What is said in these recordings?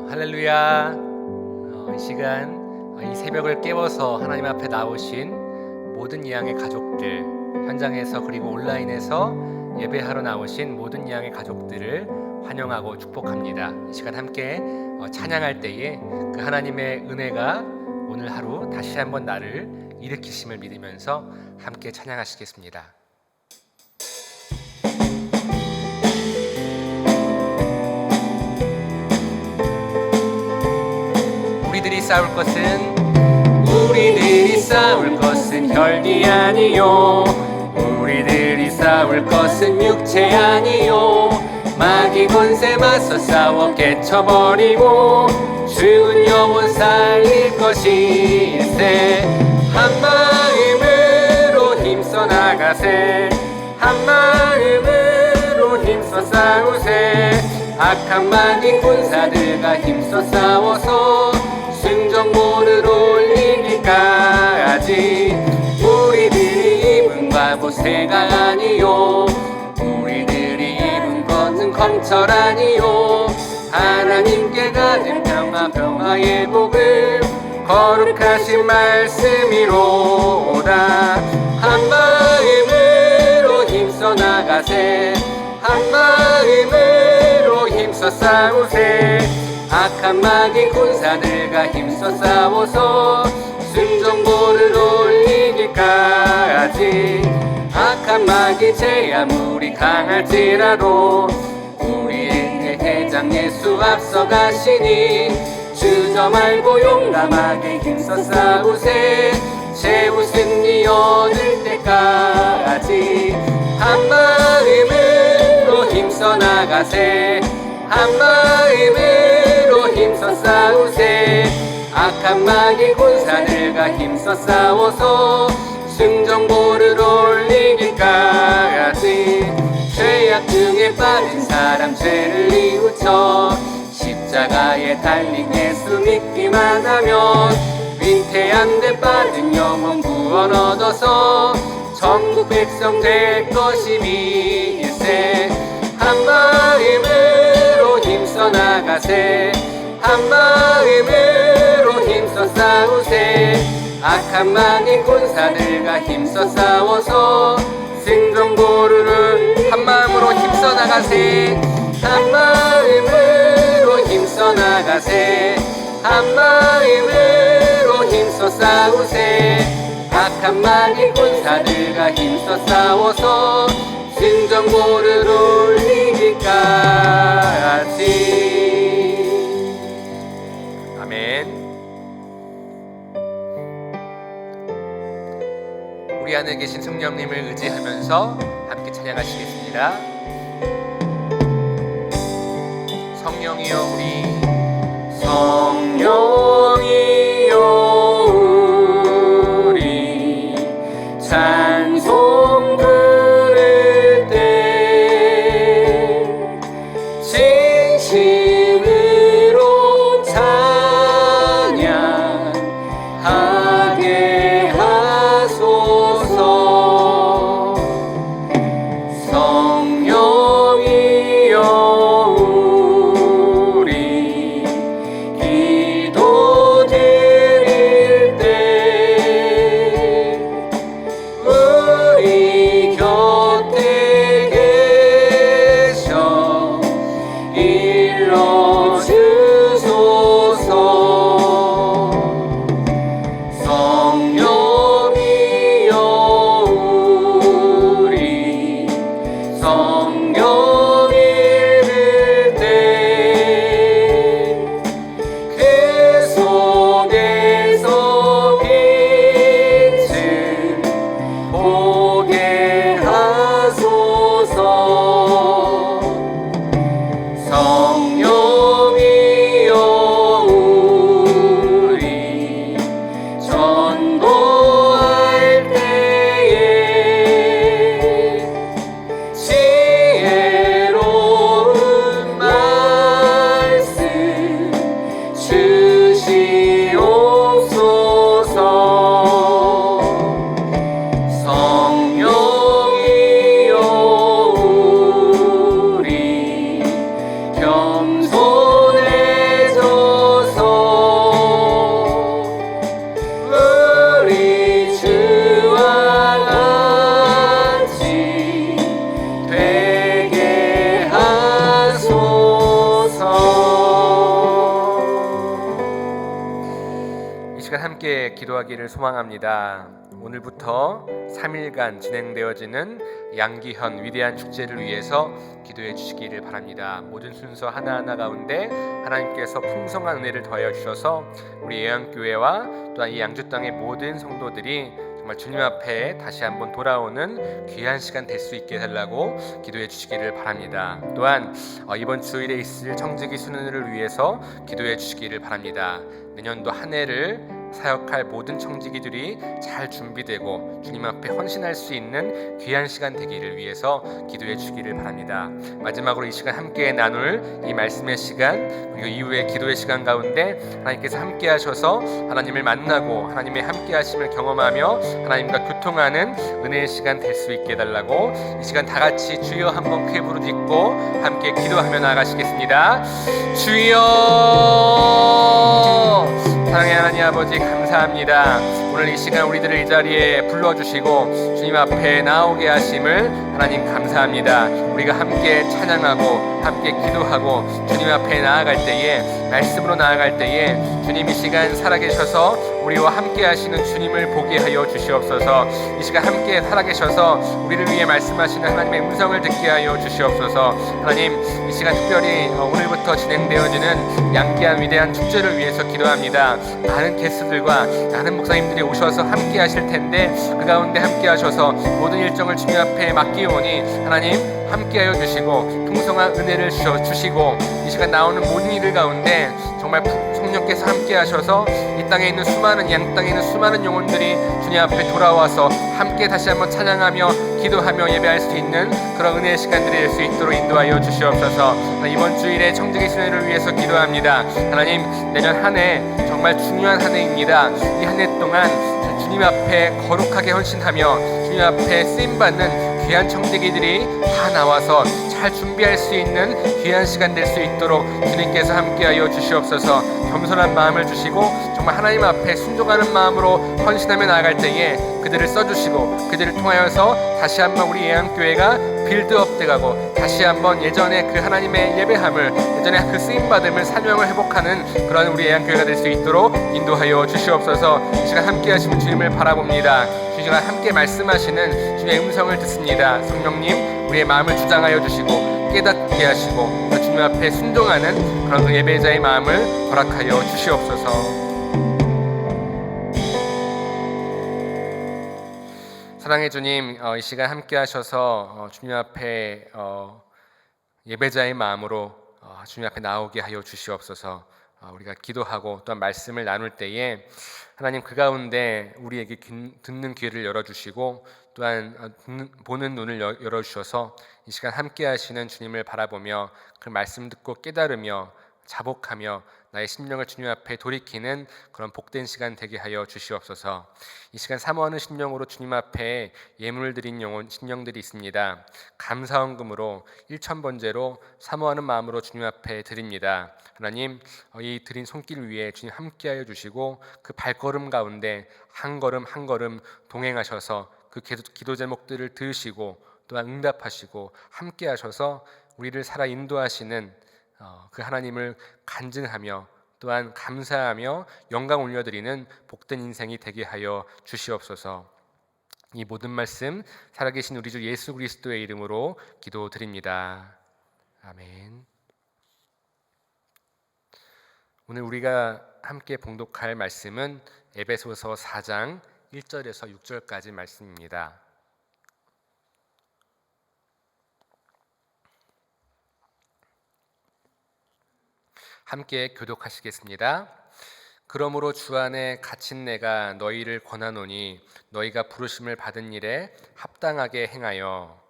할렐루야. 이 시간 이 새벽을 깨워서 하나님 앞에 나오신 모든 예양의 가족들, 현장에서 그리고 온라인에서 예배하러 나오신 모든 예양의 가족들을 환영하고 축복합니다. 이 시간 함께 찬양할 때에 그 하나님의 은혜가 오늘 하루 다시 한번 나를 일으키심을 믿으면서 함께 찬양하시겠습니다. 우리들이 싸울 것은 혈기 아니요, 우리들이 싸울 것은 육체 아니요, 마귀 권세 맞서 싸워 깨쳐버리고 죽은 영혼 살릴 것이세. 한 마음으로 힘써 나가세, 한 마음으로 힘써 싸우세. 악한 마귀 군사들과 힘써 싸워서 승전보를 올리기까지. 우리들이 입은 과보새가 아니요, 우리들이 입은 것은 검철 아니요, 하나님께 가진 평화의 복을 거룩하신 말씀이로다. 한 마음으로 힘써 나가세, 한 마음으로 힘써 싸우세. 악한 마귀 군사들과 힘써 싸워서 승전보를 올리기까지. 악한 마귀 제 아무리 강할지라도 우리의 대장 예수 앞서 가시니 주저 말고 용감하게 힘써 싸우세. 최우승이 얻을 때까지. 한 마음으로 힘써 나가세, 한 마음으로 힘써 싸우세. 악한 마귀 군사들과 힘써 싸워서 승전보를 올리기까지. 죄악 중에 빠진 사람 죄를 뉘우쳐 십자가에 달린 예수 믿기만 하면 위태한 데 빠진 영혼 구원 얻어서 천국 백성 될 것임일세. 한 마음으로 힘써 나가세, 한 마음으로 힘써 싸우세. 악한 마귀 군사들과 힘써 싸워서 승전보를. 한 마음으로 힘써 나가세, 한 마음으로 힘써 나가세, 한 마음으로 힘써 싸우세. 악한 마귀 군사들과 힘써 싸워서 승전보를 올리기까지. 아멘. 우리 안에 계신 성령님을 의지하면서 함께 찬양하시겠습니다. 성령이여 우리 성령이여 우리 찬송 부를 때 진심으로 찬양하게 하소서. 성령이여 우리 기도 드릴 때 우리 곁에 계셔 일러주소서. 성령이여 우리 성령 읽을 때 그 속에서 빛을 보게 하소서. 성령이여 우리 전도할 때에 지혜로운 말씀 주시옵소서. 성령이여 우리 함께 기도하기를 소망합니다. 오늘부터 3일간 진행되어지는 양기현 위대한 축제를 위해서 기도해 주시기를 바랍니다. 모든 순서 하나하나 가운데 하나님께서 풍성한 은혜를 더하여 주셔서 우리 예양교회와 또한 이 양주 땅의 모든 성도들이 정말 주님 앞에 다시 한번 돌아오는 귀한 시간 될 수 있게 해달라고 기도해 주시기를 바랍니다. 또한 이번 주일에 있을 청지기 수련회를 위해서 기도해 주시기를 바랍니다. 내년도 한 해를 사역할 모든 청지기들이 잘 준비되고 주님 앞에 헌신할 수 있는 귀한 시간 되기를 위해서 기도해 주시기를 바랍니다. 마지막으로 이 시간 함께 나눌 이 말씀의 시간 그리고 이후의 기도의 시간 가운데 하나님께서 함께 하셔서 하나님을 만나고 하나님의 함께 하심을 경험하며 하나님과 교통하는 은혜의 시간 될 수 있게 해달라고 이 시간 다 같이 주여 한번 크게 부르짖고 함께 기도하며 나아가시겠습니다. 주여, 사랑의 하나님 아버지 감사합니다. 오늘 이 시간 우리들을 이 자리에 불러주시고 주님 앞에 나오게 하심을 하나님 감사합니다. 우리가 함께 찬양하고 함께 기도하고 주님 앞에 나아갈 때에 말씀으로 나아갈 때에 주님 이 시간 살아계셔서 우리와 함께 하시는 주님을 보게 하여 주시옵소서. 이 시간 함께 살아계셔서 우리를 위해 말씀하시는 하나님의 음성을 듣게 하여 주시옵소서. 하나님 이 시간 특별히 오늘부터 진행되어지는 양귀한 위대한 축제를 위해서 기도합니다. 많은 게스트들과 많은 목사님들이 오셔서 함께 하실 텐데 그 가운데 함께 하셔서 모든 일정을 주님 앞에 맡기오니 하나님 함께하여 주시고 풍성한 은혜를 주시고 이 시간 나오는 모든 일들 가운데 정말 성령께서 함께하셔서 이 땅에 있는 수많은 양 땅에 있는 수많은 영혼들이 주님 앞에 돌아와서 함께 다시 한번 찬양하며 기도하며 예배할 수 있는 그런 은혜의 시간들이 될 수 있도록 인도하여 주시옵소서. 이번 주일에 청지기 수련회를 위해서 기도합니다. 하나님 내년 한 해 정말 중요한 한 해입니다. 이 한 해 동안 주님 앞에 거룩하게 헌신하며 주님 앞에 쓰임받는 귀한 청지기들이 다 나와서 잘 준비할 수 있는 귀한 시간 될 수 있도록 주님께서 함께하여 주시옵소서. 겸손한 마음을 주시고 정말 하나님 앞에 순종하는 마음으로 헌신하며 나아갈 때에 그들을 써주시고 그들을 통하여서 다시 한번 우리 예양교회가 빌드업 돼가고 다시 한번 예전에 그 하나님의 예배함을 예전에 그 쓰임받음을 사명을 회복하는 그런 우리 예양교회가 될 수 있도록 인도하여 주시옵소서. 이 시간 함께 하시는 주님을 바라봅니다. 이 시간 함께 말씀하시는 주님의 음성을 듣습니다. 성령님 우리의 마음을 주장하여 주시고 깨닫게 하시고 주님 앞에 순종하는 그런 예배자의 마음을 허락하여 주시옵소서. 사랑의 주님, 이 시간 함께 하셔서 주님 앞에 예배자의 마음으로 주님 앞에 나오게 하여 주시옵소서. 우리가 기도하고 또한 말씀을 나눌 때에 하나님 그 가운데 우리에게 듣는 귀를 열어주시고 또한 보는 눈을 열어주셔서 이 시간 함께 하시는 주님을 바라보며 그 말씀 듣고 깨달으며 자복하며 나의 심령을 주님 앞에 돌이키는 그런 복된 시간 되게 하여 주시옵소서. 이 시간 사모하는 심령으로 주님 앞에 예물을 드린 심령들이 있습니다. 감사헌금으로 1,000번제로 사모하는 마음으로 주님 앞에 드립니다. 하나님 이 드린 손길 위에 주님 함께하여 주시고 그 발걸음 가운데 한 걸음 한 걸음 동행하셔서 그 기도 제목들을 들으시고 또한 응답하시고 함께하셔서 우리를 살아 인도하시는 그 하나님을 간증하며 또한 감사하며 영광 올려드리는 복된 인생이 되게 하여 주시옵소서. 이 모든 말씀 살아계신 우리 주 예수 그리스도의 이름으로 기도드립니다. 아멘. 오늘 우리가 함께 봉독할 말씀은 에베소서 4장 1절에서 6절까지 말씀입니다. 함께 교독하시겠습니다. 그러므로 주 안에 갇힌 내가 너희를 권하노니 너희가 부르심을 받은 일에 합당하게 행하여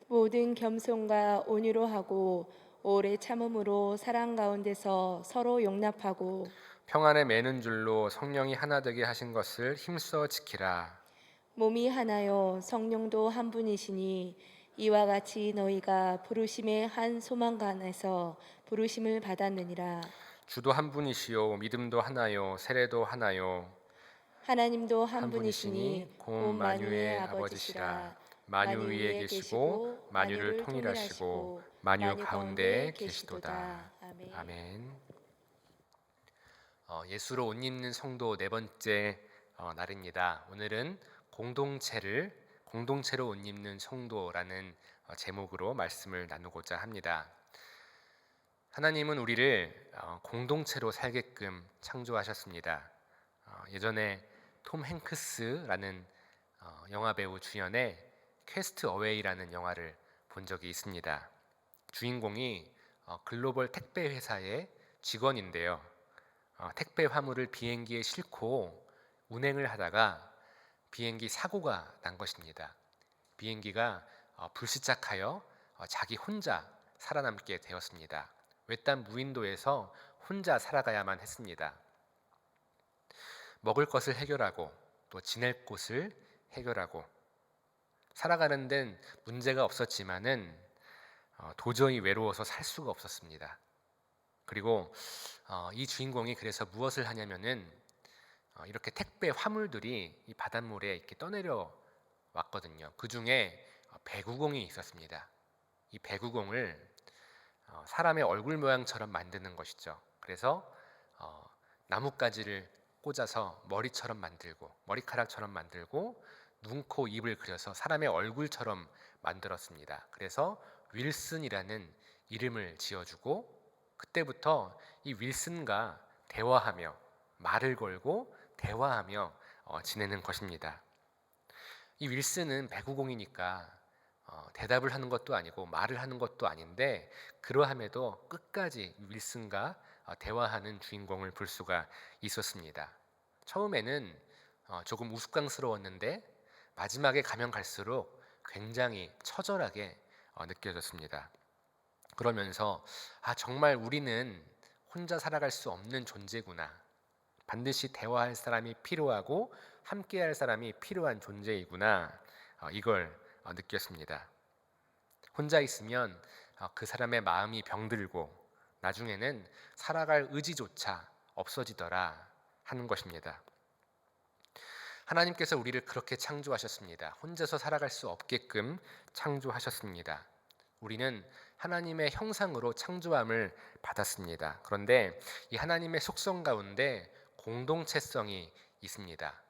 모든 겸손과 온유로 하고 오래 참음으로 사랑 가운데서 서로 용납하고 평안에 매는 줄로 성령이 하나 되게 하신 것을 힘써 지키라. 몸이 하나요 성령도 한 분이시니 이와 같이 너희가 부르심의 한 소망 안에서 부르심을 받았느니라. 주도 한 분이시요 믿음도 하나요 세례도 하나요 하나님도 한 한 분이시니 분이시니 곧 만유의 아버지시라. 만유 위에 계시고 만유를 통일하시고 만유 가운데에 계시도다. 아멘. 예수로 옷 입는 성도 네 번째 날입니다. 오늘은 공동체로 옷 입는 성도라는 제목으로 말씀을 나누고자 합니다. 하나님은 우리를 공동체로 살게끔 창조하셨습니다. 예전에 톰 행크스라는 영화 배우 주연의 퀘스트 어웨이라는 영화를 본 적이 있습니다. 주인공이 글로벌 택배 회사의 직원인데요. 택배 화물을 비행기에 싣고 운행을 하다가 비행기 사고가 난 것입니다. 비행기가 불시착하여 자기 혼자 살아남게 되었습니다. 외딴 무인도에서 혼자 살아가야만 했습니다. 먹을 것을 해결하고 또 지낼 곳을 해결하고 살아가는 데는 문제가 없었지만은 도저히 외로워서 살 수가 없었습니다. 그리고 이 주인공이 그래서 무엇을 하냐면은 이렇게 택배 화물들이 이 바닷물에 이렇게 떠내려 왔거든요. 그 중에 배구공이 있었습니다. 이 배구공을 사람의 얼굴 모양처럼 만드는 것이죠. 그래서 나뭇가지를 꽂아서 머리처럼 만들고 머리카락처럼 만들고 눈, 코, 입을 그려서 사람의 얼굴처럼 만들었습니다. 그래서 윌슨이라는 이름을 지어주고 그때부터 이 윌슨과 대화하며 말을 걸고 대화하며 지내는 것입니다. 이 윌슨은 배구공이니까 대답을 하는 것도 아니고 말을 하는 것도 아닌데 그러함에도 끝까지 윌슨과 대화하는 주인공을 볼 수가 있었습니다. 처음에는 조금 우스꽝스러웠는데 마지막에 가면 갈수록 굉장히 처절하게 느껴졌습니다. 그러면서 정말 우리는 혼자 살아갈 수 없는 존재구나. 반드시 대화할 사람이 필요하고 함께할 사람이 필요한 존재이구나. 이걸 느꼈습니다. 혼자 있으면 그 사람의 마음이 병들고 나중에는 살아갈 의지조차 없어지더라 하는 것입니다. 하나님께서 우리를 그렇게 창조하셨습니다. 혼자서 살아갈 수 없게끔 창조하셨습니다. 우리는 하나님의 형상으로 창조함을 받았습니다. 그런데 이 하나님의 속성 가운데 공동체성이 있습니다.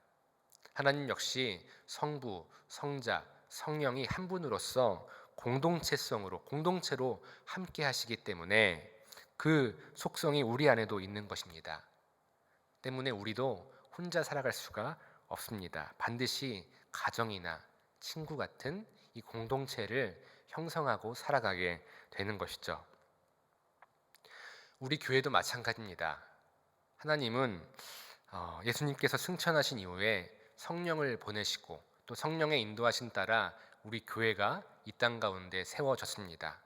하나님 역시 성부, 성자, 성령이 한 분으로서 공동체로 함께 하시기 때문에 그 속성이 우리 안에도 있는 것입니다. 때문에 우리도 혼자 살아갈 수가 없습니다. 반드시 가정이나 친구 같은 이 공동체를 형성하고 살아가게 되는 것이죠. 우리 교회도 마찬가지입니다. 하나님은 예수님께서 승천하신 이후에 성령을 보내시고 또 성령의 인도하신 따라 우리 교회가 이 땅 가운데 세워졌습니다.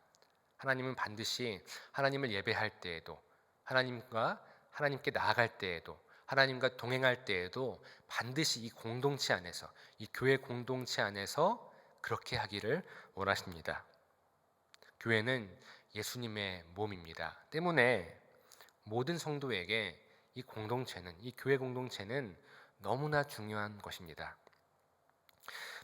하나님은 반드시 하나님을 예배할 때에도 하나님께 나아갈 때에도 하나님과 동행할 때에도 반드시 이 공동체 안에서 이 교회 공동체 안에서 그렇게 하기를 원하십니다. 교회는 예수님의 몸입니다. 때문에 모든 성도에게 이 교회 공동체는 너무나 중요한 것입니다.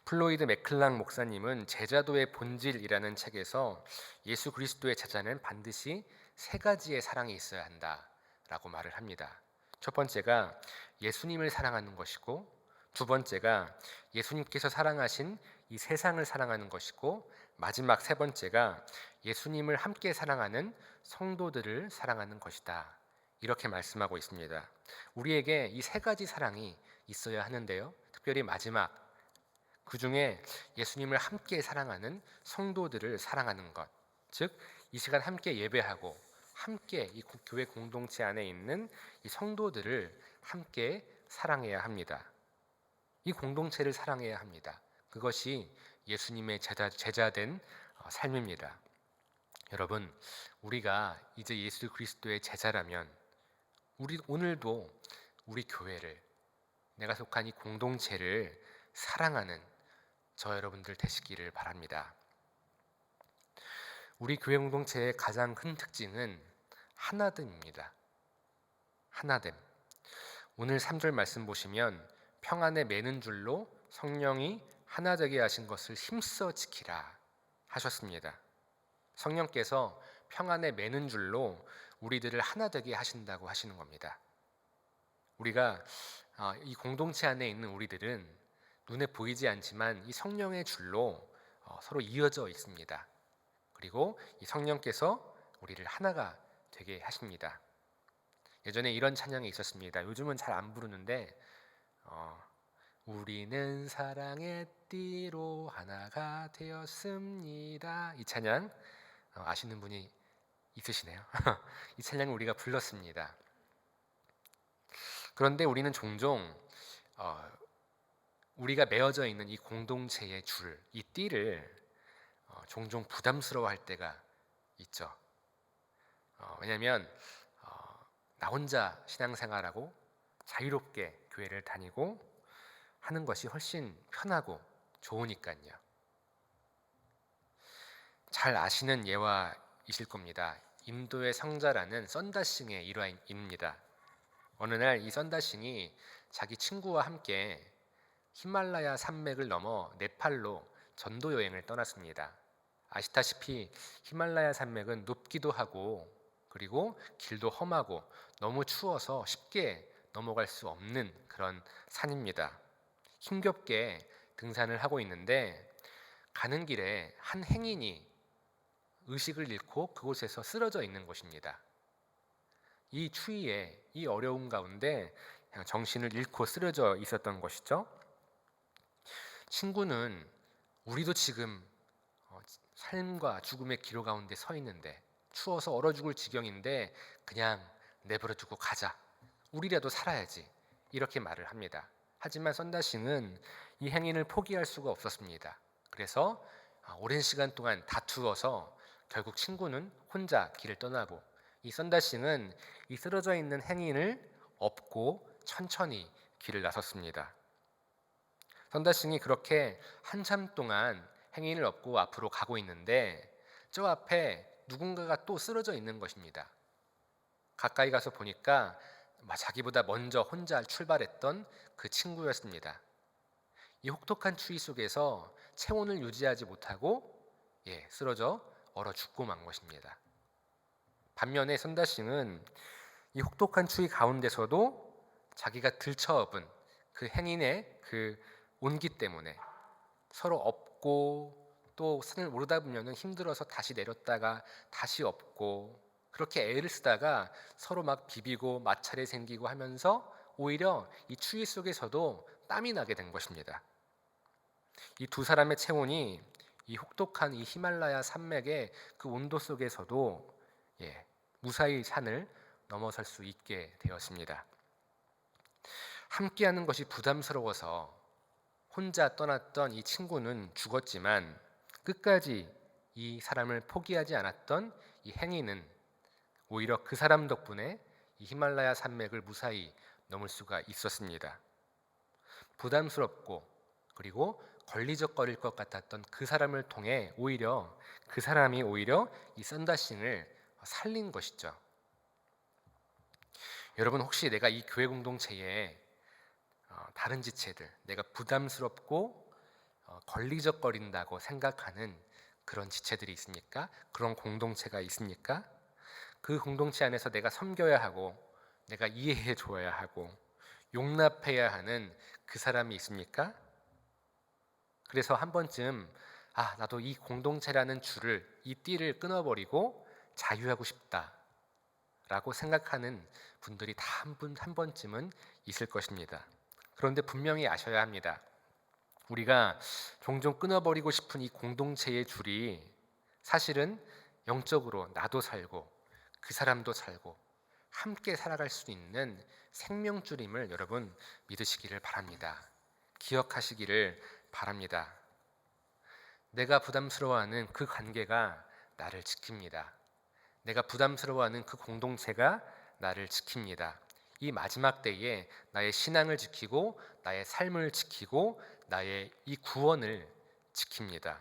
플로이드 맥클랑 목사님은 제자도의 본질이라는 책에서 예수 그리스도의 제자는 반드시 세 가지의 사랑이 있어야 한다라고 말을 합니다. 첫 번째가 예수님을 사랑하는 것이고, 두 번째가 예수님께서 사랑하신 이 세상을 사랑하는 것이고, 마지막 세 번째가 예수님을 함께 사랑하는 성도들을 사랑하는 것이다. 이렇게 말씀하고 있습니다. 우리에게 이 세 가지 사랑이 있어야 하는데요. 특별히 마지막 그 중에 예수님을 함께 사랑하는 성도들을 사랑하는 것, 즉 이 시간 함께 예배하고 함께 이 교회 공동체 안에 있는 이 성도들을 함께 사랑해야 합니다. 이 공동체를 사랑해야 합니다. 그것이 예수님의 제자된 삶입니다. 여러분, 우리가 이제 예수 그리스도의 제자라면 오늘도 우리 교회를, 내가 속한 이 공동체를 사랑하는 저 여러분들 되시기를 바랍니다. 우리 교회 공동체의 가장 큰 특징은 하나됨입니다. 하나됨. 오늘 3절 말씀 보시면 평안에 매는 줄로 성령이 하나 되게 하신 것을 힘써 지키라 하셨습니다. 성령께서 평안에 매는 줄로 우리들을 하나 되게 하신다고 하시는 겁니다. 우리가 이 공동체 안에 있는 우리들은 눈에 보이지 않지만 이 성령의 줄로 서로 이어져 있습니다. 그리고 이 성령께서 우리를 하나가 되게 하십니다. 예전에 이런 찬양이 있었습니다. 요즘은 잘 안 부르는데 우리는 사랑의 띠로 하나가 되었습니다. 이 찬양 아시는 분이 있으시네요. 이 찬양을 우리가 불렀습니다. 그런데 우리는 종종 우리가 매어져 있는 이 공동체의 줄, 이 띠를 종종 부담스러워할 때가 있죠. 왜냐하면 나 혼자 신앙생활하고 자유롭게 교회를 다니고 하는 것이 훨씬 편하고 좋으니까요. 잘 아시는 예화이실 겁니다. 인도의 성자라는 썬다싱의 일화입니다. 어느 날 이 썬다싱이 자기 친구와 함께 히말라야 산맥을 넘어 네팔로 전도 여행을 떠났습니다. 아시다시피 히말라야 산맥은 높기도 하고 그리고 길도 험하고 너무 추워서 쉽게 넘어갈 수 없는 그런 산입니다. 힘겹게 등산을 하고 있는데 가는 길에 한 행인이 의식을 잃고 그곳에서 쓰러져 있는 것입니다. 이 추위에 이 어려움 가운데 그냥 정신을 잃고 쓰러져 있었던 것이죠. 친구는 우리도 지금 삶과 죽음의 기로 가운데 서 있는데 추워서 얼어 죽을 지경인데 그냥 내버려 두고 가자. 우리라도 살아야지. 이렇게 말을 합니다. 하지만 썬다싱은 이 행인을 포기할 수가 없었습니다. 그래서 오랜 시간 동안 다투어서 결국 친구는 혼자 길을 떠나고 이 썬다싱은 이 쓰러져 있는 행인을 업고 천천히 길을 나섰습니다. 썬다싱이 그렇게 한참 동안 행인을 업고 앞으로 가고 있는데 저 앞에 누군가가 또 쓰러져 있는 것입니다. 가까이 가서 보니까 자기보다 먼저 혼자 출발했던 그 친구였습니다. 이 혹독한 추위 속에서 체온을 유지하지 못하고 쓰러져 얼어 죽고 만 것입니다. 반면에 썬다싱은 이 혹독한 추위 가운데서도 자기가 들쳐업은 그 행인의 그 온기 때문에 서로 업고 또 산을 오르다 보면 힘들어서 다시 내렸다가 다시 업고 그렇게 애를 쓰다가 서로 막 비비고 마찰이 생기고 하면서 오히려 이 추위 속에서도 땀이 나게 된 것입니다. 이 두 사람의 체온이 이 혹독한 이 히말라야 산맥의 그 온도 속에서도 무사히 산을 넘어설 수 있게 되었습니다. 함께하는 것이 부담스러워서 혼자 떠났던 이 친구는 죽었지만 끝까지 이 사람을 포기하지 않았던 이 행인은 오히려 그 사람 덕분에 이 히말라야 산맥을 무사히 넘을 수가 있었습니다. 부담스럽고 그리고 걸리적거릴 것 같았던 그 사람을 통해 그 사람이 오히려 이 썬다싱을 살린 것이죠. 여러분 혹시 내가 이 교회 공동체에 다른 지체들, 내가 부담스럽고 걸리적거린다고 생각하는 그런 지체들이 있습니까? 그런 공동체가 있습니까? 그 공동체 안에서 내가 섬겨야 하고 내가 이해해 줘야 하고 용납해야 하는 그 사람이 있습니까? 그래서 한 번쯤 나도 이 공동체라는 줄을 이 띠를 끊어버리고 자유하고 싶다라고 생각하는 분들이 다 한 번쯤은 있을 것입니다. 그런데 분명히 아셔야 합니다. 우리가 종종 끊어버리고 싶은 이 공동체의 줄이 사실은 영적으로 나도 살고 그 사람도 살고 함께 살아갈 수 있는 생명줄임을 여러분 믿으시기를 바랍니다. 기억하시기를 바랍니다. 내가 부담스러워하는 그 관계가 나를 지킵니다. 내가 부담스러워하는 그 공동체가 나를 지킵니다. 이 마지막 때에 나의 신앙을 지키고 나의 삶을 지키고 나의 이 구원을 지킵니다.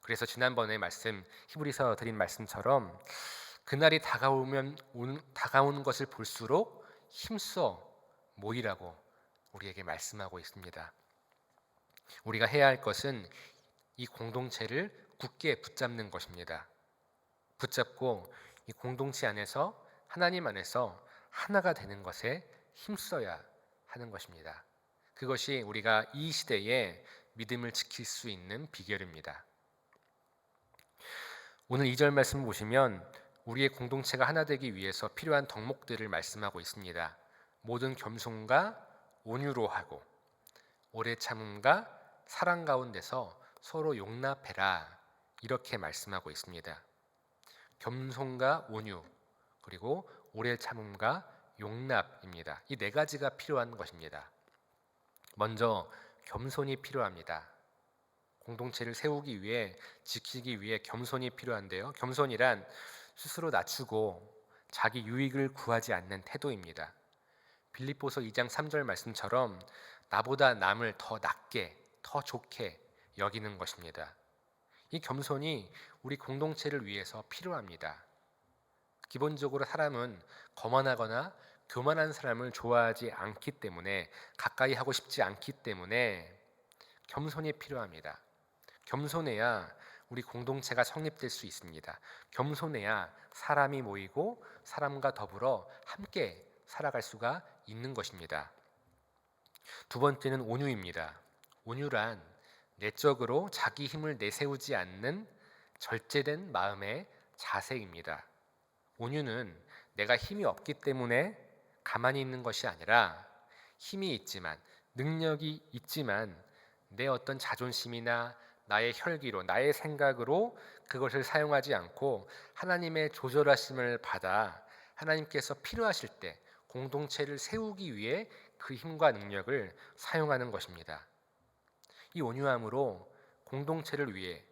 그래서 지난번에 히브리서 드린 말씀처럼 그날이 다가오는 것을 볼수록 힘써 모이라고 우리에게 말씀하고 있습니다. 우리가 해야 할 것은 이 공동체를 굳게 붙잡는 것입니다. 붙잡고 이 공동체 안에서 하나님 안에서 하나가 되는 것에 힘써야 하는 것입니다. 그것이 우리가 이 시대에 믿음을 지킬 수 있는 비결입니다. 오늘 2절 말씀을 보시면 우리의 공동체가 하나 되기 위해서 필요한 덕목들을 말씀하고 있습니다. 모든 겸손과 온유로 하고 오래 참음과 사랑 가운데서 서로 용납해라, 이렇게 말씀하고 있습니다. 겸손과 온유, 그리고 오래 참음과 용납입니다. 이 네 가지가 필요한 것입니다. 먼저 겸손이 필요합니다. 공동체를 세우기 위해, 지키기 위해 겸손이 필요한데요. 겸손이란 스스로 낮추고 자기 유익을 구하지 않는 태도입니다. 빌립보서 2장 3절 말씀처럼 나보다 남을 더 낮게, 더 좋게 여기는 것입니다. 이 겸손이 우리 공동체를 위해서 필요합니다. 기본적으로 사람은 거만하거나 교만한 사람을 좋아하지 않기 때문에, 가까이 하고 싶지 않기 때문에 겸손이 필요합니다. 겸손해야 우리 공동체가 성립될 수 있습니다. 겸손해야 사람이 모이고 사람과 더불어 함께 살아갈 수가 있는 것입니다. 두 번째는 온유입니다. 온유란 내적으로 자기 힘을 내세우지 않는 절제된 마음의 자세입니다. 온유는 내가 힘이 없기 때문에 가만히 있는 것이 아니라, 힘이 있지만, 능력이 있지만 내 어떤 자존심이나 나의 혈기로, 나의 생각으로 그것을 사용하지 않고 하나님의 조절하심을 받아 하나님께서 필요하실 때 공동체를 세우기 위해 그 힘과 능력을 사용하는 것입니다. 이 온유함으로 공동체를 위해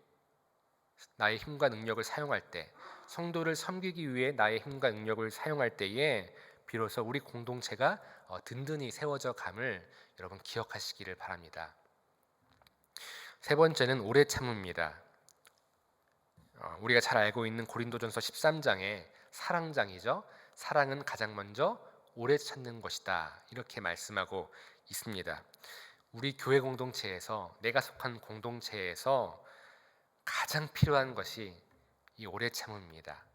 나의 힘과 능력을 사용할 때, 성도를 섬기기 위해 나의 힘과 능력을 사용할 때에 비로소 우리 공동체가 든든히 세워져 감을 여러분 기억하시기를 바랍니다. 세 번째는 오래 참음입니다. 우리가 잘 알고 있는 고린도전서 13장의 사랑장이죠. 사랑은 가장 먼저 오래 참는 것이다, 이렇게 말씀하고 있습니다. 우리 교회 공동체에서, 내가 속한 공동체에서 가장 필요한 것이 이 오래 참음입니다.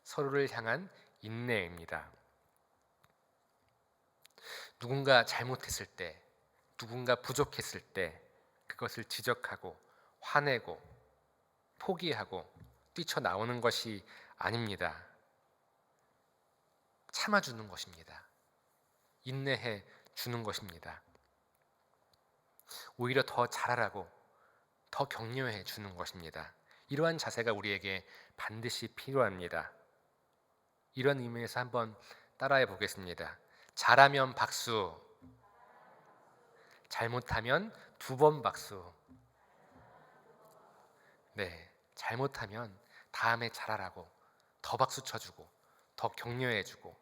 서로를 향한 인내입니다. 누군가 잘못했을 때, 누군가 부족했을 때 그것을 지적하고 화내고 포기하고 뛰쳐나오는 것이 아닙니다. 참아주는 것입니다. 인내해 주는 것입니다. 오히려 더 잘하라고 더 격려해 주는 것입니다. 이러한 자세가 우리에게 반드시 필요합니다. 이런 의미에서 한번 따라해 보겠습니다. 잘하면 박수, 잘못하면 2번 박수. 네, 잘못하면 다음에 잘하라고 더 박수 쳐주고, 더 격려해주고,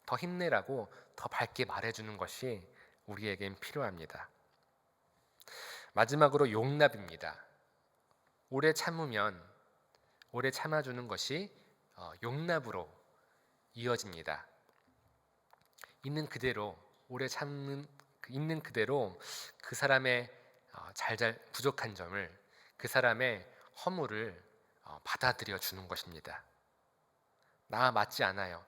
더 힘내라고 더 밝게 말해주는 것이 우리에겐 필요합니다. 마지막으로 용납입니다. 오래 참으면, 오래 참아주는 것이 용납으로 이어집니다. 있는 그대로, 오래 참는 있는 그대로 그 사람의 부족한 점을, 그 사람의 허물을 받아들여 주는 것입니다. 나 맞지 않아요,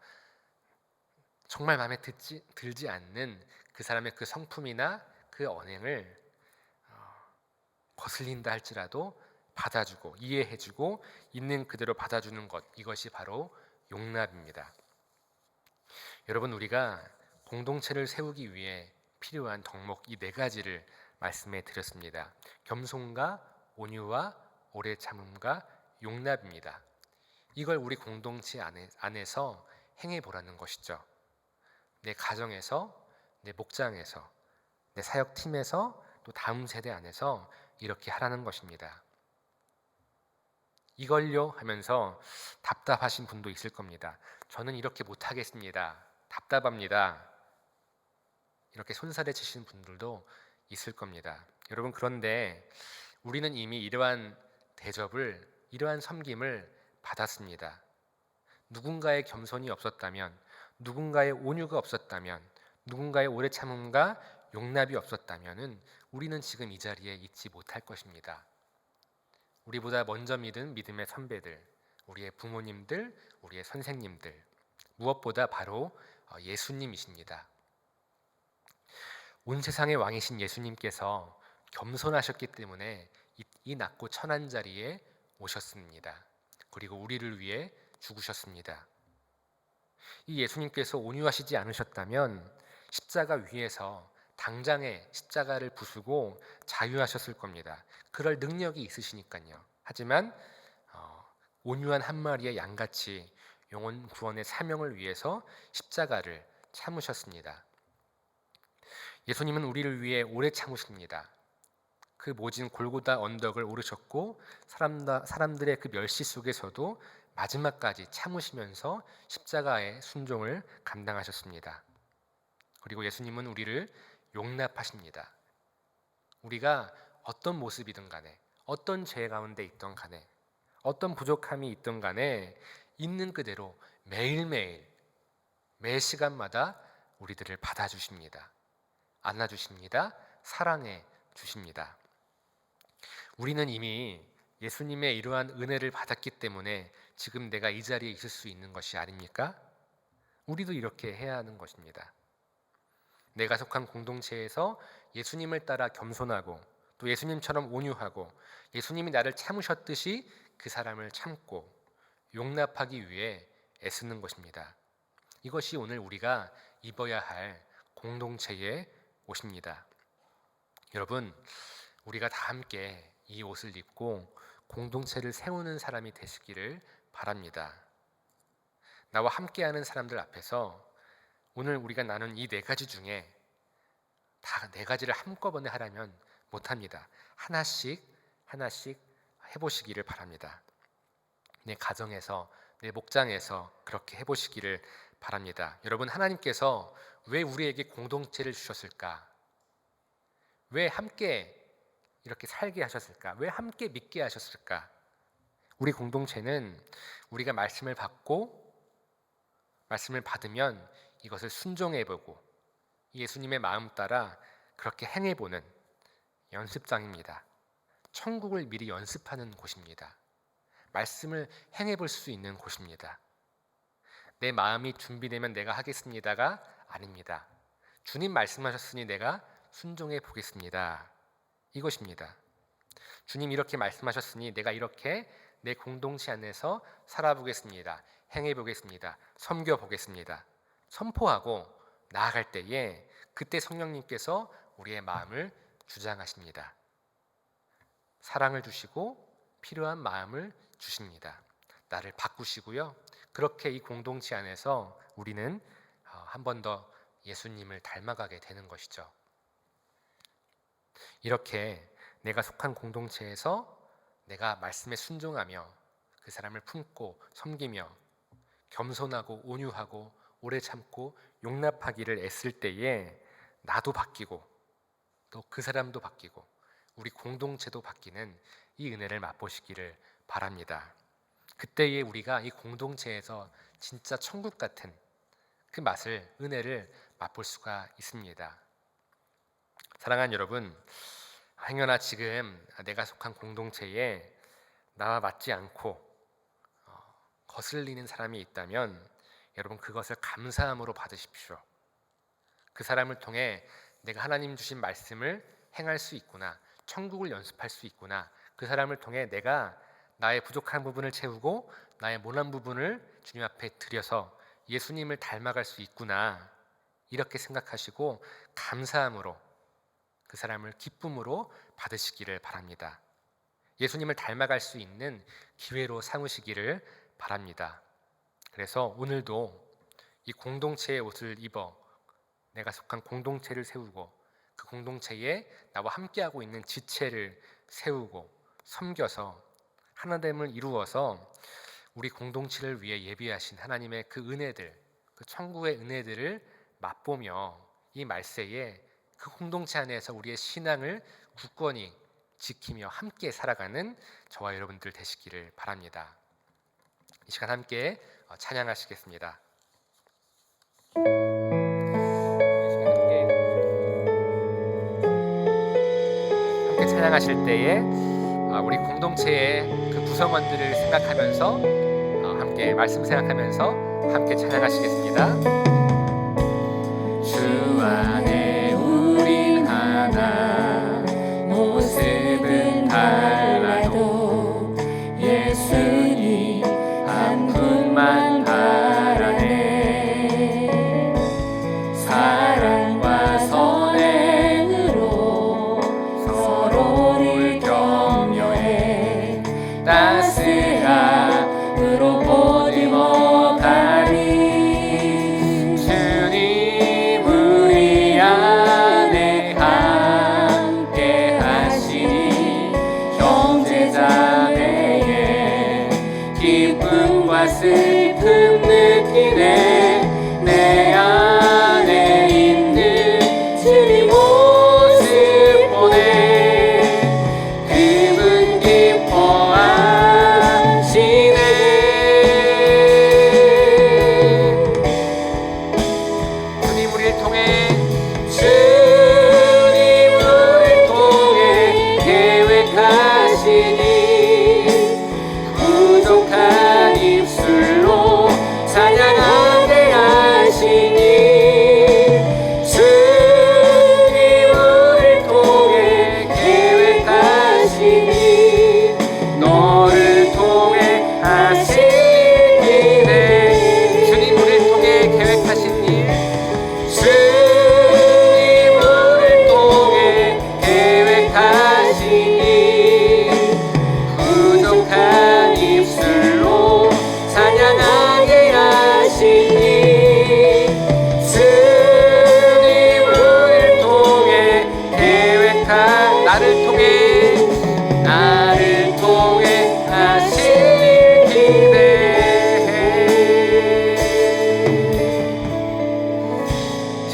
정말 마음에 들지 않는 그 사람의 그 성품이나 그 언행을 거슬린다 할지라도 받아주고 이해해주고 있는 그대로 받아주는 것, 이것이 바로 용납입니다. 여러분, 우리가 공동체를 세우기 위해 필요한 덕목, 이 네 가지를 말씀해 드렸습니다. 겸손과 온유와 오래 참음과 용납입니다. 이걸 우리 공동체 안에서 행해 보라는 것이죠. 내 가정에서, 내 목장에서, 내 사역팀에서, 또 다음 세대 안에서 이렇게 하라는 것입니다. 이걸요 하면서 답답하신 분도 있을 겁니다. 저는 이렇게 못하겠습니다, 답답합니다, 이렇게 손살에 치신 분들도 있을 겁니다. 여러분, 그런데 우리는 이미 이러한 대접을, 이러한 섬김을 받았습니다. 누군가의 겸손이 없었다면, 누군가의 온유가 없었다면, 누군가의 오래 참음과 용납이 없었다면 우리는 지금 이 자리에 있지 못할 것입니다. 우리보다 먼저 믿은 믿음의 선배들, 우리의 부모님들, 우리의 선생님들, 무엇보다 바로 예수님이십니다. 온 세상의 왕이신 예수님께서 겸손하셨기 때문에 이 낮고 천한 자리에 오셨습니다. 그리고 우리를 위해 죽으셨습니다. 이 예수님께서 온유하시지 않으셨다면 십자가 위에서 당장에 십자가를 부수고 자유하셨을 겁니다. 그럴 능력이 있으시니까요. 하지만 온유한 한 마리의 양같이 영혼 구원의 사명을 위해서 십자가를 참으셨습니다. 예수님은 우리를 위해 오래 참으십니다. 그 모진 골고다 언덕을 오르셨고 사람들의 그 멸시 속에서도 마지막까지 참으시면서 십자가의 순종을 감당하셨습니다. 그리고 예수님은 우리를 용납하십니다. 우리가 어떤 모습이든 간에, 어떤 죄 가운데 있던 간에, 어떤 부족함이 있던 간에 있는 그대로 매일매일 매 시간마다 우리들을 받아주십니다. 안아주십니다. 사랑해 주십니다. 우리는 이미 예수님의 이러한 은혜를 받았기 때문에 지금 내가 이 자리에 있을 수 있는 것이 아닙니까? 우리도 이렇게 해야 하는 것입니다. 내가 속한 공동체에서 예수님을 따라 겸손하고 또 예수님처럼 온유하고 예수님이 나를 참으셨듯이 그 사람을 참고 용납하기 위해 애쓰는 것입니다. 이것이 오늘 우리가 입어야 할 공동체의 옷입니다. 여러분, 우리가 다 함께 이 옷을 입고 공동체를 세우는 사람이 되시기를 바랍니다. 나와 함께하는 사람들 앞에서 오늘 우리가 나눈 이 네 가지 중에 다 네 가지를 한꺼번에 하라면 못합니다. 하나씩 해보시기를 바랍니다. 내 가정에서, 내 목장에서 그렇게 해보시기를 바랍니다. 여러분, 하나님께서 왜 우리에게 공동체를 주셨을까? 왜 함께 이렇게 살게 하셨을까? 왜 함께 믿게 하셨을까? 우리 공동체는 우리가 말씀을 받고 말씀을 받으면 이것을 순종해보고 예수님의 마음 따라 그렇게 행해보는 연습장입니다. 천국을 미리 연습하는 곳입니다. 말씀을 행해볼 수 있는 곳입니다. 내 마음이 준비되면 내가 하겠습니다가 아닙니다. 주님 말씀하셨으니 내가 순종해 보겠습니다. 이것입니다. 주님 이렇게 말씀하셨으니 내가 이렇게 내 공동체 안에서 살아보겠습니다. 행해보겠습니다. 섬겨보겠습니다. 선포하고 나아갈 때에 그때 성령님께서 우리의 마음을 주장하십니다. 사랑을 주시고 필요한 마음을 주십니다. 나를 바꾸시고요. 그렇게 이 공동체 안에서 우리는 한 번 더 예수님을 닮아가게 되는 것이죠. 이렇게 내가 속한 공동체에서 내가 말씀에 순종하며 그 사람을 품고 섬기며 겸손하고 온유하고 오래 참고 용납하기를 애쓸 때에 나도 바뀌고 또 그 사람도 바뀌고 우리 공동체도 바뀌는 이 은혜를 맛보시기를 바랍니다. 그때에 우리가 이 공동체에서 진짜 천국 같은 그 맛을, 은혜를 맛볼 수가 있습니다. 사랑하는 여러분, 행여나 지금 내가 속한 공동체에 나와 맞지 않고 거슬리는 사람이 있다면 여러분 그것을 감사함으로 받으십시오. 그 사람을 통해 내가 하나님 주신 말씀을 행할 수 있구나, 천국을 연습할 수 있구나, 그 사람을 통해 내가 나의 부족한 부분을 채우고 나의 모난 부분을 주님 앞에 드려서 예수님을 닮아갈 수 있구나, 이렇게 생각하시고 감사함으로 그 사람을 기쁨으로 받으시기를 바랍니다. 예수님을 닮아갈 수 있는 기회로 삼으시기를 바랍니다. 그래서 오늘도 이 공동체의 옷을 입어 내가 속한 공동체를 세우고 그 공동체에 나와 함께하고 있는 지체를 세우고 섬겨서 하나됨을 이루어서 우리 공동체를 위해 예비하신 하나님의 그 은혜들, 그 천국의 은혜들을 맛보며 이 말세에 그 공동체 안에서 우리의 신앙을 굳건히 지키며 함께 살아가는 저와 여러분들 되시기를 바랍니다. 이 시간 함께 찬양하시겠습니다. 함께 찬양하실 때에 우리 공동체의 그 구성원들을 생각하면서 함께 말씀 생각하면서 함께 찬양하시겠습니다. 주 안에 우리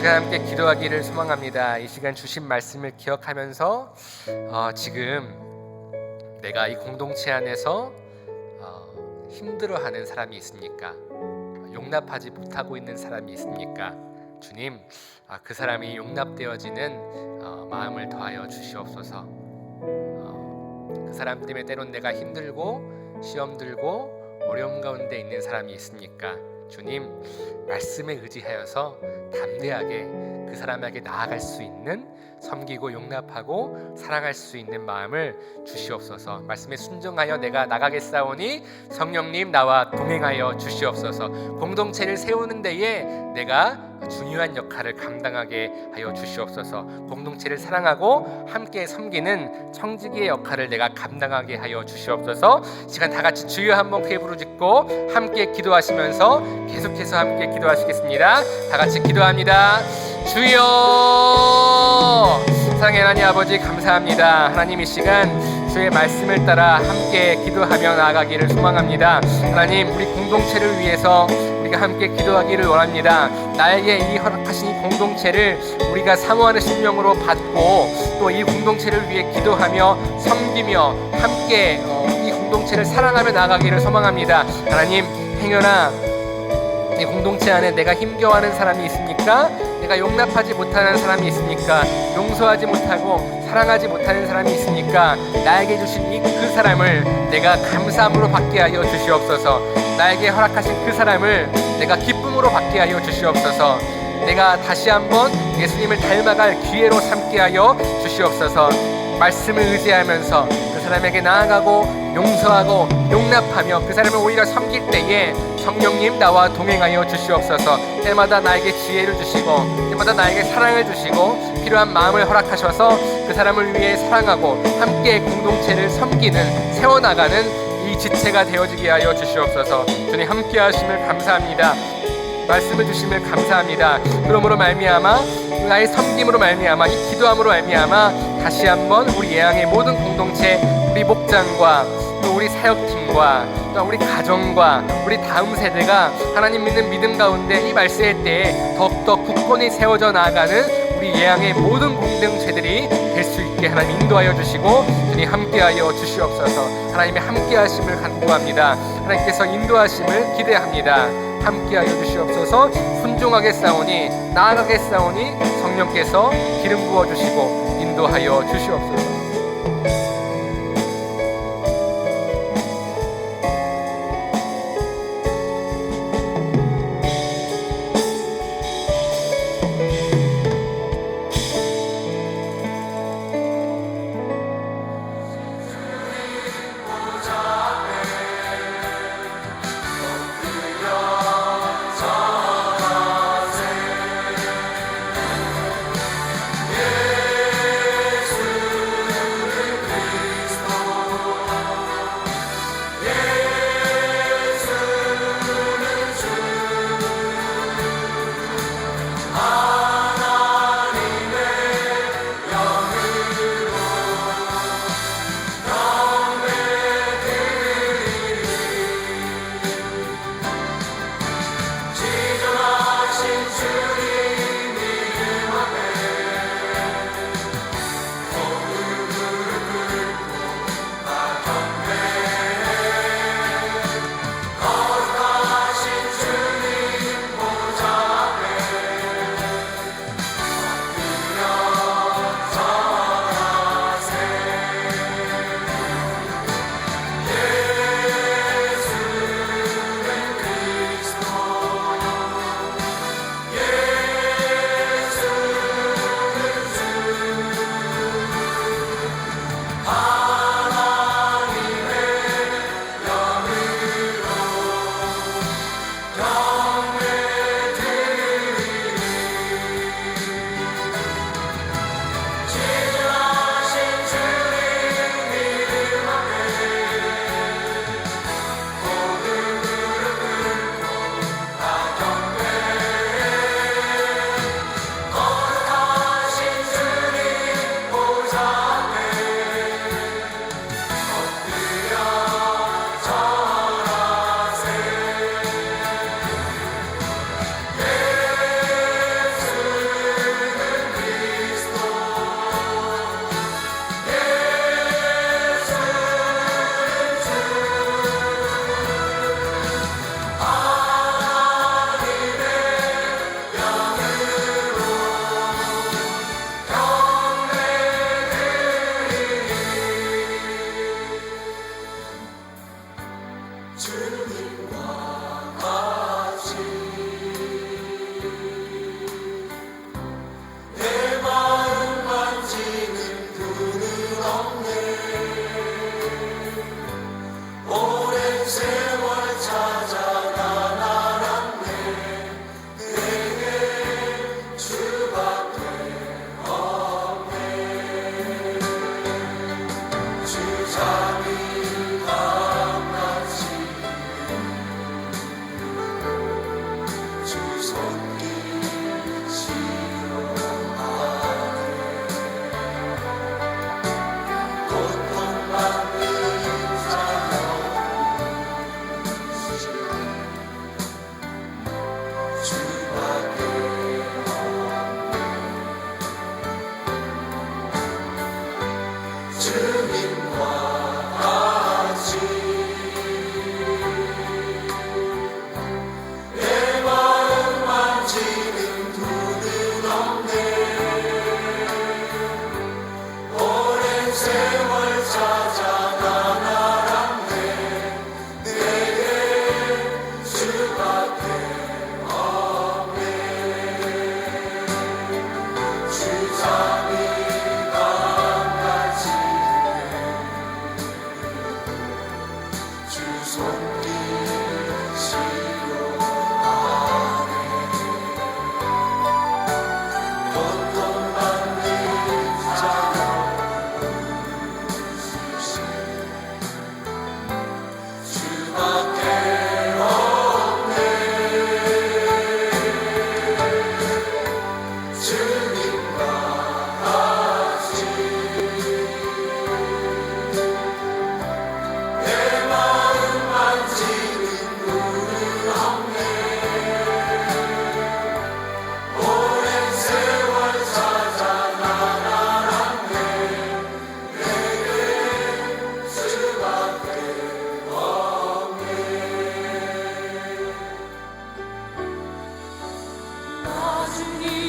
시간 함께 기도하기를 소망합니다. 이 시간 주신 말씀을 기억하면서 지금 내가 이 공동체 안에서 힘들어하는 사람이 있습니까? 용납하지 못하고 있는 사람이 있습니까? 주님, 그 사람이 용납되어지는 마음을 더하여 주시옵소서. 그 사람 때문에 때론 내가 힘들고 시험 들고 어려움 가운데 있는 사람이 있습니까? 주님, 말씀에 의지하여서 담대하게 그 사람에게 나아갈 수 있는, 섬기고 용납하고 사랑할 수 있는 마음을 주시옵소서. 말씀에 순종하여 내가 나가겠사오니 성령님 나와 동행하여 주시옵소서. 공동체를 세우는 데에 내가 중요한 역할을 감당하게 하여 주시옵소서. 공동체를 사랑하고 함께 섬기는 청지기의 역할을 내가 감당하게 하여 주시옵소서. 시간 다 같이 주여 한번 크게 부르짖고 함께 기도하시면서 계속해서 함께 기도하시겠습니다. 다 같이 기도합니다. 주여, 사랑의 하나님 아버지 감사합니다. 하나님 이 시간 주의 말씀을 따라 함께 기도하며 나아가기를 소망합니다. 하나님, 우리 공동체를 위해서 우리가 함께 기도하기를 원합니다. 나에게 이 허락하신 이 공동체를 우리가 사모하는 심령으로 받고 또 이 공동체를 위해 기도하며 섬기며 함께 이 공동체를 사랑하며 나아가기를 소망합니다. 하나님, 행여나 이 공동체 안에 내가 힘겨워하는 사람이 있습니까? 내가 용납하지 못하는 사람이 있습니까? 용서하지 못하고 사랑하지 못하는 사람이 있습니까? 나에게 주신 그 사람을 내가 감사함으로 받게 하여 주시옵소서. 나에게 허락하신 그 사람을 내가 기쁨으로 받게 하여 주시옵소서. 내가 다시 한번 예수님을 닮아갈 기회로 삼게 하여 주시옵소서. 말씀을 의지하면서 그 사람에게 나아가고 용서하고 용납하며 그 사람을 오히려 섬길 때에 성령님 나와 동행하여 주시옵소서. 때마다 나에게 지혜를 주시고 때마다 나에게 사랑을 주시고 필요한 마음을 허락하셔서 그 사람을 위해 사랑하고 함께 공동체를 섬기는, 세워나가는 이 지체가 되어지게 하여 주시옵소서. 주님, 함께 하심을 감사합니다. 말씀을 주심을 감사합니다. 그러므로 말미암아 나의 섬김으로 말미암아 이 기도함으로 말미암아 다시 한번 우리 예양의 모든 공동체, 우리 목장과 또 우리 사역팀과 또 우리 가정과 우리 다음 세대가 하나님 믿는 믿음 가운데 이 말씀의 때에 더욱더 굳건히 세워져 나아가는 우리 예양의 모든 공동체들이 될 수 있게 하나님 인도하여 주시고 주님 함께하여 주시옵소서. 하나님의 함께하심을 간구합니다. 하나님께서 인도하심을 기대합니다. 함께하여 주시옵소서. 순종하겠사오니 나아가겠사오니 성령께서 기름 부어주시고 인도하여 주시옵소서. 주님